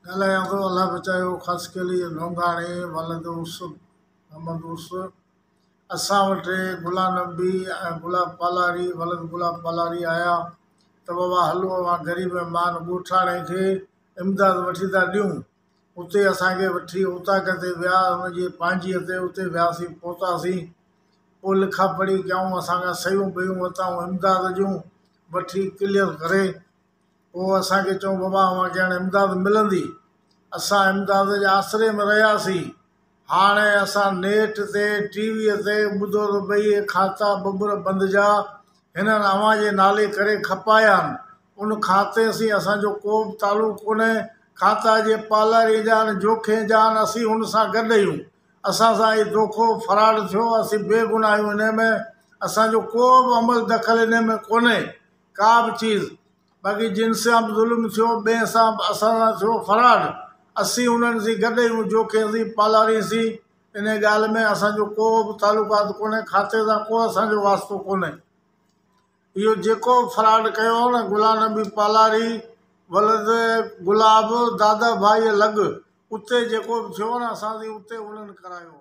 ॻाल्हायां थो। अलाह बचायो। ख़ासि केली लोंगाणे वलद उस मोहम्मद उस असां वटि गुलाम नबी ऐं गुलाब पालारी वलद गुलाब पालारी आया त बाबा हलो मां ग़रीब मान ॻोठाणे खे इमदाद वठी था ॾियूं। उते असांखे वठी उताक ते विया, हुनजी पंहिंजीअ ते उते वियासीं, पहुतासीं। पोइ लिखा पढ़ी कयूं, असांखां सयूं ॿियूं वरिताऊं इमदाद जूं वठी क्लियर करे। पोइ असांखे चऊं बाबा अव्हांखे हाणे इमदाद मिलंदी। असां इमदाद जे आसिरे में रहियासीं। हाणे असां नेट ते टीवीअ ते ॿुधो त भई इहे खाता बबुर बंद जा हिननि अव्हां जे नाले करे खपाया आहिनि। उन खाते सां असांजो को बि तालुक़ु कोन्हे। खाता जे पालारी जा आहिनि, जोखे जा आहिनि, असीं हुन सां गॾु आहियूं। असां सां इहो धोखो फ्रॉड थियो, असीं बेगुनाह आहियूं हिन में। असांजो को बि अमल दख़ल हिन में कोन्हे, का बि चीज़। बाक़ी जिन सां बि ज़ुल्म थियो, ॿिए सां असां सां थियो फ्रॉड, असीं उन्हनि सां गॾु आहियूं, जोखे सां पालारी सां। इन ॻाल्हि में असांजो को बि तालुकात कोन्हे, खाते सां को असांजो वास्तो कोन्हे। इहो जेको फ्रॉड कयो न गुलाम नबी पालारी वलद गुलाब दादा भाई लॻ, उते जेको बि थियो न असांजी उते उन्हनि करायो।